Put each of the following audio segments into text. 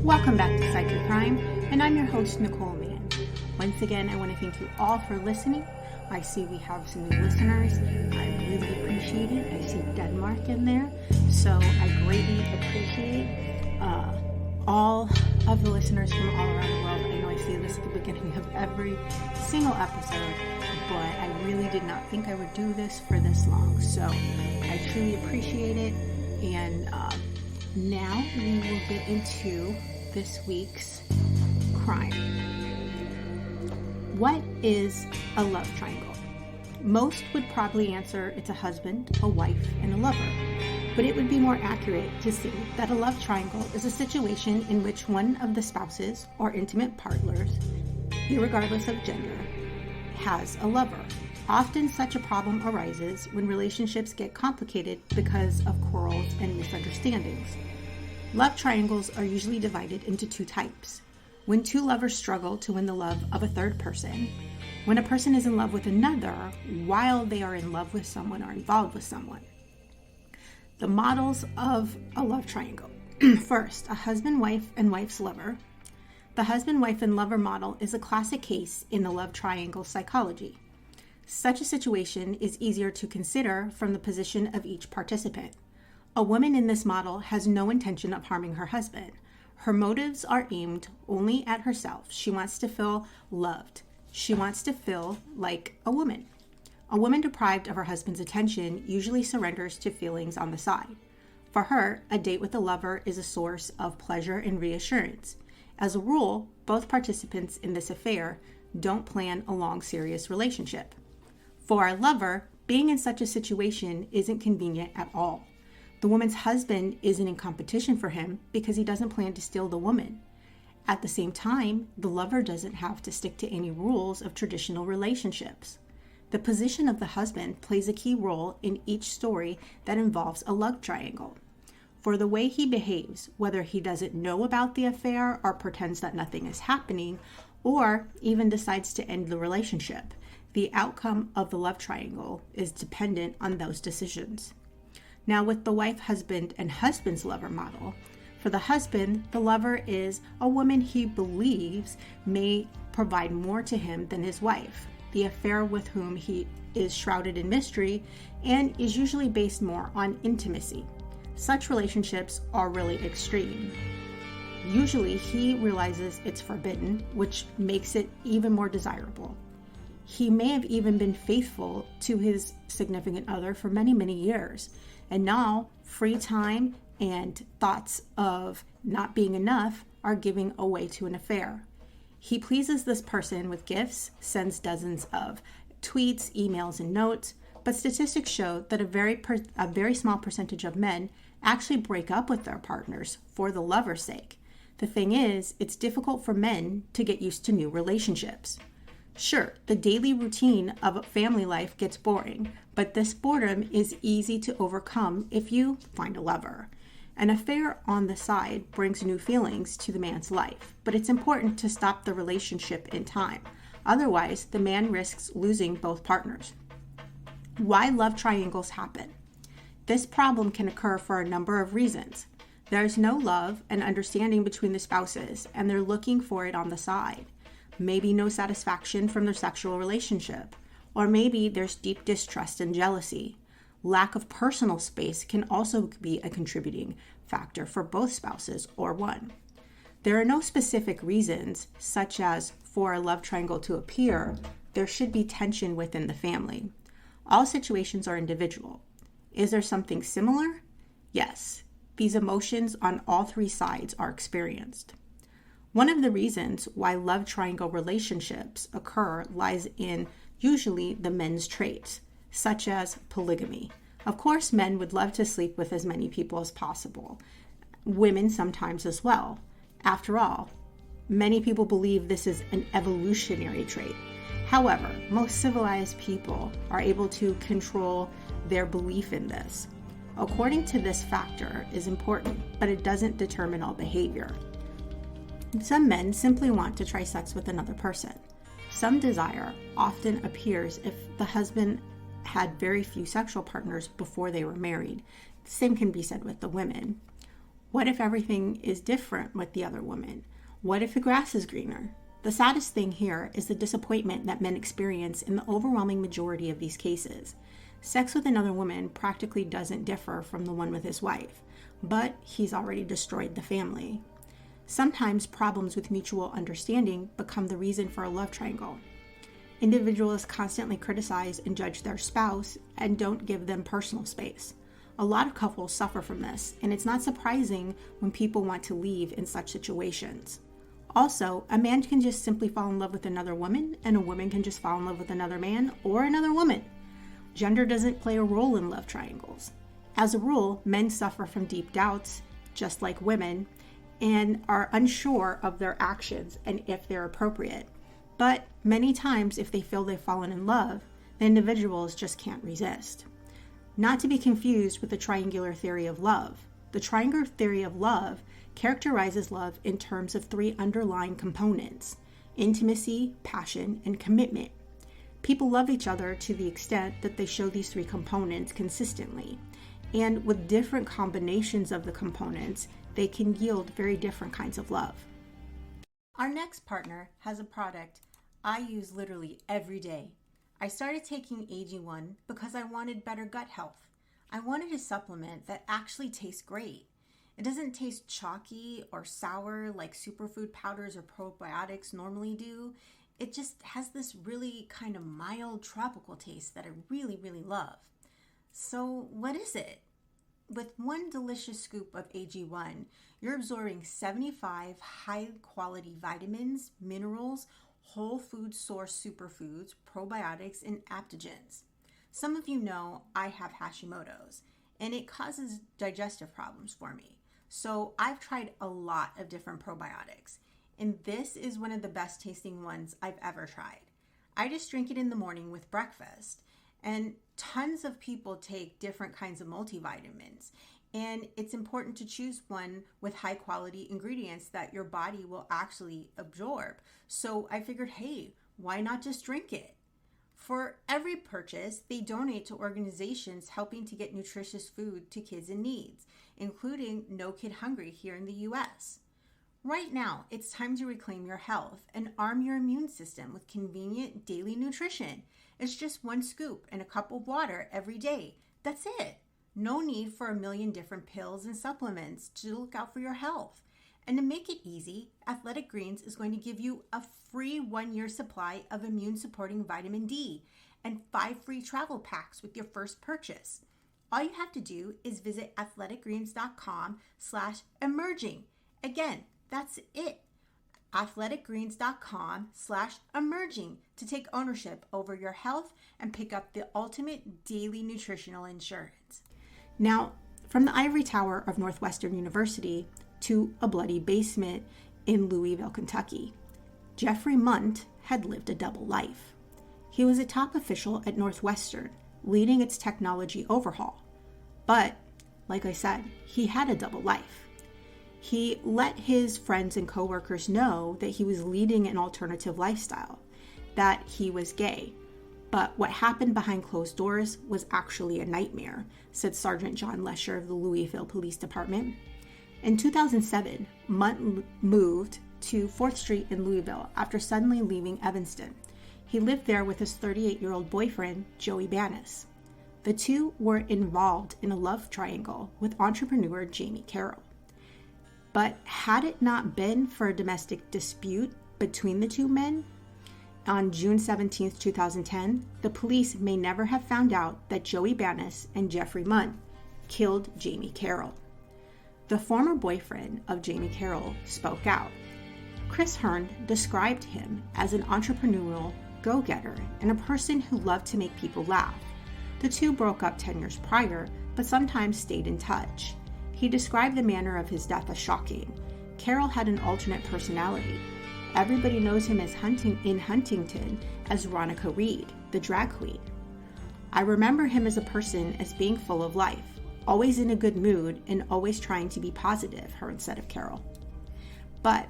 Welcome back to Psychic Crime, and I'm your host, Nicole Mann. Once again, I want to thank you all for listening. I see we have some new listeners. I really appreciate it. I see Denmark in there, so I greatly appreciate all of the listeners from all around the world. I know I say this at the beginning of every single episode, but I really did not think I would do this for this long, so I truly appreciate it. And now we will get into this week's crime. What is a love triangle? Most would probably answer it's a husband, a wife, and a lover. But it would be more accurate to say that a love triangle is a situation in which one of the spouses or intimate partners, irregardless of gender, has a lover. Often such a problem arises when relationships get complicated because of quarrels and misunderstandings. Love triangles are usually divided into two types. When two lovers struggle to win the love of a third person, when a person is in love with another while they are in love with someone or involved with someone. The models of a love triangle. First, a husband, wife, and wife's lover. The husband, wife, and lover model is a classic case in the love triangle psychology. Such a situation is easier to consider from the position of each participant. A woman in this model has no intention of harming her husband. Her motives are aimed only at herself. She wants to feel loved. She wants to feel like a woman. A woman deprived of her husband's attention usually surrenders to feelings on the side. For her, a date with a lover is a source of pleasure and reassurance. As a rule, both participants in this affair don't plan a long, serious relationship. For a lover, being in such a situation isn't convenient at all. The woman's husband isn't in competition for him because he doesn't plan to steal the woman. At the same time, the lover doesn't have to stick to any rules of traditional relationships. The position of the husband plays a key role in each story that involves a love triangle. For the way he behaves, whether he doesn't know about the affair or pretends that nothing is happening, or even decides to end the relationship, the outcome of the love triangle is dependent on those decisions. Now with the wife, husband, and husband's lover model, for the husband, the lover is a woman he believes may provide more to him than his wife, the affair with whom he is shrouded in mystery and is usually based more on intimacy. Such relationships are really extreme. Usually he realizes it's forbidden, which makes it even more desirable. He may have even been faithful to his significant other for many, many years. And now free time and thoughts of not being enough are giving away to an affair. He pleases this person with gifts, sends dozens of tweets, emails, and notes, but statistics show that a very small percentage of men actually break up with their partners for the lover's sake. The thing is, it's difficult for men to get used to new relationships. Sure, the daily routine of family life gets boring, but this boredom is easy to overcome if you find a lover. An affair on the side brings new feelings to the man's life, but it's important to stop the relationship in time. Otherwise, the man risks losing both partners. Why love triangles happen? This problem can occur for a number of reasons. There's no love and understanding between the spouses, and they're looking for it on the side. Maybe no satisfaction from their sexual relationship, or maybe there's deep distrust and jealousy. Lack of personal space can also be a contributing factor for both spouses or one. There are no specific reasons, such as for a love triangle to appear, there should be tension within the family. All situations are individual. Is there something similar? Yes. These emotions on all three sides are experienced. One of the reasons why love triangle relationships occur lies in usually the men's traits, such as polygamy. Of course, men would love to sleep with as many people as possible. Women sometimes as well. After all, many people believe this is an evolutionary trait. However, most civilized people are able to control their belief in this. According to this factor is important, but it doesn't determine all behavior. Some men simply want to try sex with another person. Some desire often appears if the husband had very few sexual partners before they were married. The same can be said with the women. What if everything is different with the other woman? What if the grass is greener? The saddest thing here is the disappointment that men experience in the overwhelming majority of these cases. Sex with another woman practically doesn't differ from the one with his wife, but he's already destroyed the family. Sometimes problems with mutual understanding become the reason for a love triangle. Individuals constantly criticize and judge their spouse and don't give them personal space. A lot of couples suffer from this, and it's not surprising when people want to leave in such situations. Also, a man can just simply fall in love with another woman, and a woman can just fall in love with another man or another woman. Gender doesn't play a role in love triangles. As a rule, men suffer from deep doubts, just like women, and are unsure of their actions and if they're appropriate. But many times, if they feel they've fallen in love, the individuals just can't resist. Not to be confused with the triangular theory of love. The triangular theory of love characterizes love in terms of three underlying components: intimacy, passion, and commitment. People love each other to the extent that they show these three components consistently. And with different combinations of the components, they can yield very different kinds of love. Our next partner has a product I use literally every day. I started taking AG1 because I wanted better gut health. I wanted a supplement that actually tastes great. It doesn't taste chalky or sour like superfood powders or probiotics normally do. It just has this really kind of mild tropical taste that I really, really love. So what is it? With one delicious scoop of AG1, you're absorbing 75 high-quality vitamins, minerals, whole food source superfoods, probiotics, and adaptogens. Some of you know I have Hashimoto's, and it causes digestive problems for me. So I've tried a lot of different probiotics, and this is one of the best tasting ones I've ever tried. I just drink it in the morning with breakfast, and tons of people take different kinds of multivitamins, and it's important to choose one with high quality ingredients that your body will actually absorb. So I figured, hey, why not just drink it? For every purchase, they donate to organizations helping to get nutritious food to kids in need, including No Kid Hungry here in the US. Right now, it's time to reclaim your health and arm your immune system with convenient daily nutrition. It's just one scoop and a cup of water every day. That's it. No need for a million different pills and supplements to look out for your health. And to make it easy, Athletic Greens is going to give you a free 1-year supply of immune-supporting vitamin D and 5 free travel packs with your first purchase. All you have to do is visit athleticgreens.com/emerging. Again, that's it. athleticgreens.com/emerging to take ownership over your health and pick up the ultimate daily nutritional insurance. Now, from the ivory tower of Northwestern University to a bloody basement in Louisville, Kentucky, Jeffrey Munt had lived a double life. He was a top official at Northwestern, leading its technology overhaul. But, like I said, he had a double life. He let his friends and coworkers know that he was leading an alternative lifestyle, that he was gay. But what happened behind closed doors was actually a nightmare, said Sergeant John Lesher of the Louisville Police Department. In 2007, Munt moved to 4th Street in Louisville after suddenly leaving Evanston. He lived there with his 38-year-old boyfriend, Joey Banis. The two were involved in a love triangle with entrepreneur Jamie Carroll. But had it not been for a domestic dispute between the two men, on June 17, 2010, the police may never have found out that Joey Banis and Jeffrey Munt killed Jamie Carroll. The former boyfriend of Jamie Carroll spoke out. Chris Hearn described him as an entrepreneurial go-getter and a person who loved to make people laugh. The two broke up 10 years prior, but sometimes stayed in touch. He described the manner of his death as shocking. Carroll had an alternate personality. Everybody knows him as in Huntington as Ronica Reed, the drag queen. I remember him as a person as being full of life, always in a good mood and always trying to be positive, Hearn said of Carroll. But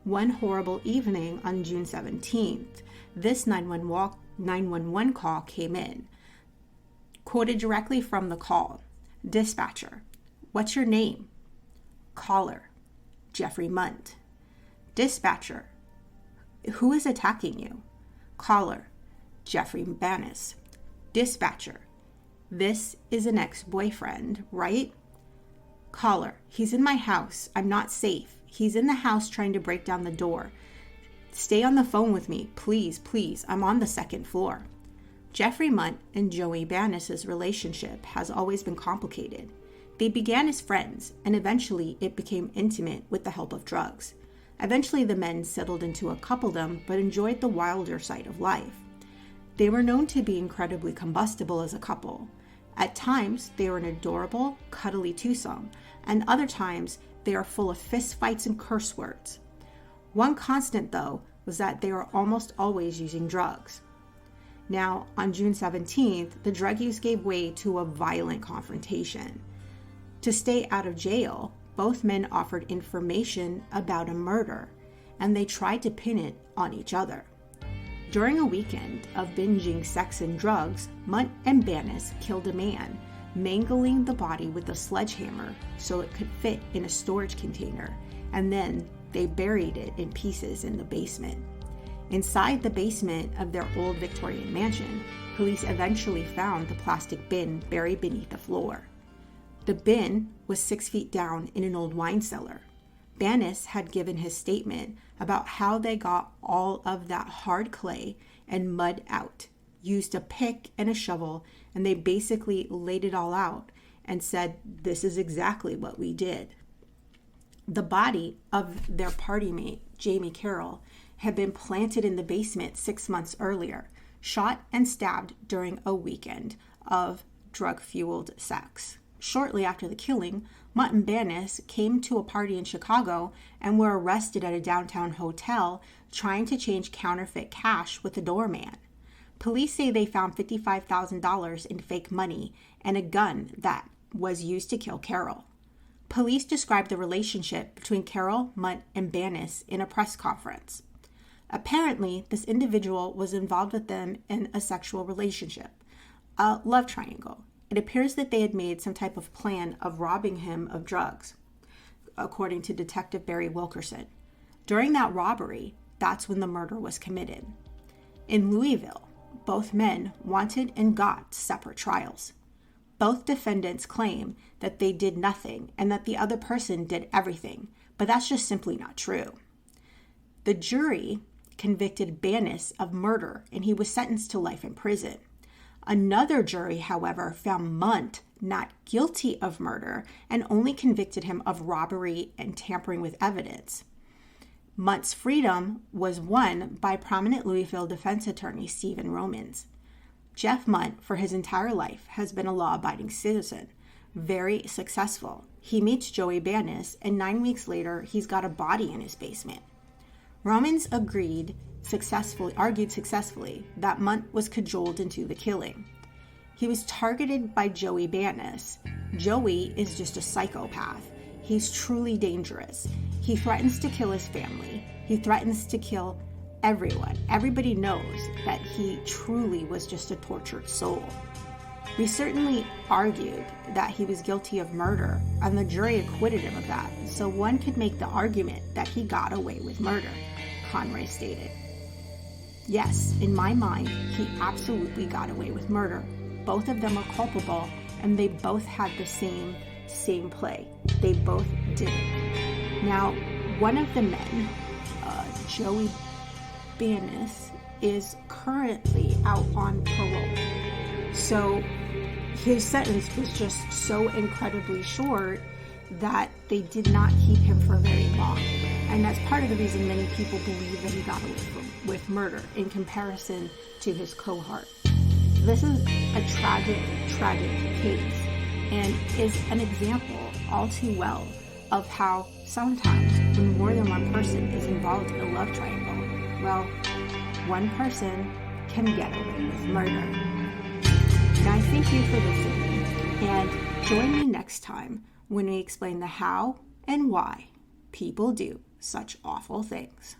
one horrible evening on June 17th, this 911 call came in. Quoted directly from the call, "Dispatcher, what's your name?" Caller, Jeffrey Munt. Dispatcher, who is attacking you? Caller, Jeffrey Bannis. Dispatcher, this is an ex-boyfriend, right? Caller, he's in my house. I'm not safe. He's in the house trying to break down the door. Stay on the phone with me, please, please. I'm on the second floor. Jeffrey Munt and Joey Bannis' relationship has always been complicated. They began as friends, and eventually it became intimate with the help of drugs. Eventually the men settled into a coupledom, but enjoyed the wilder side of life. They were known to be incredibly combustible as a couple. At times, they were an adorable, cuddly twosome, and other times, they are full of fistfights and curse words. One constant, though, was that they were almost always using drugs. Now, on June 17th, the drug use gave way to a violent confrontation. To stay out of jail, both men offered information about a murder, and they tried to pin it on each other. During a weekend of binging sex and drugs, Munt and Bannis killed a man, mangling the body with a sledgehammer so it could fit in a storage container, and then they buried it in pieces in the basement. Inside the basement of their old Victorian mansion, police eventually found the plastic bin buried beneath the floor. The bin was 6 feet down in an old wine cellar. Bannis had given his statement about how they got all of that hard clay and mud out, used a pick and a shovel, and they basically laid it all out and said, "This is exactly what we did." The body of their party mate, Jamie Carroll, had been planted in the basement 6 months earlier, shot and stabbed during a weekend of drug-fueled sex. Shortly after the killing, Munt and Bannis came to a party in Chicago and were arrested at a downtown hotel trying to change counterfeit cash with a doorman. Police say they found $55,000 in fake money and a gun that was used to kill Carroll. Police described the relationship between Carroll, Munt, and Bannis in a press conference. Apparently, this individual was involved with them in a sexual relationship, a love triangle. It appears that they had made some type of plan of robbing him of drugs, according to Detective Barry Wilkerson. During that robbery, that's when the murder was committed. In Louisville, both men wanted and got separate trials. Both defendants claim that they did nothing and that the other person did everything, but that's just simply not true. The jury convicted Bannis of murder, and he was sentenced to life in prison. Another jury, however, found Munt not guilty of murder and only convicted him of robbery and tampering with evidence. Munt's freedom was won by prominent Louisville defense attorney Stephen Romans. Jeff Munt, for his entire life, has been a law-abiding citizen, very successful. He meets Joey Bannis, and 9 weeks later, he's got a body in his basement. Romans argued successfully that Munt was cajoled into the killing. He was targeted by Joey Bannis. Joey is just a psychopath. He's truly dangerous. He threatens to kill his family. He threatens to kill everyone. Everybody knows that he truly was just a tortured soul. We certainly argued that he was guilty of murder, and the jury acquitted him of that, so one could make the argument that he got away with murder, Conroy stated. Yes, in my mind, he absolutely got away with murder. Both of them are culpable, and they both had the same play. They both did it. Now, one of the men, Joey Bannis, is currently out on parole. So his sentence was just so incredibly short that they did not keep him for very long. And that's part of the reason many people believe that he got away with murder in comparison to his cohort. This is a tragic case and is an example all too well of how sometimes when more than one person is involved in a love triangle, well, one person can get away with murder. Now, I thank you for listening, and join me next time when we explain the how and why people do such awful things.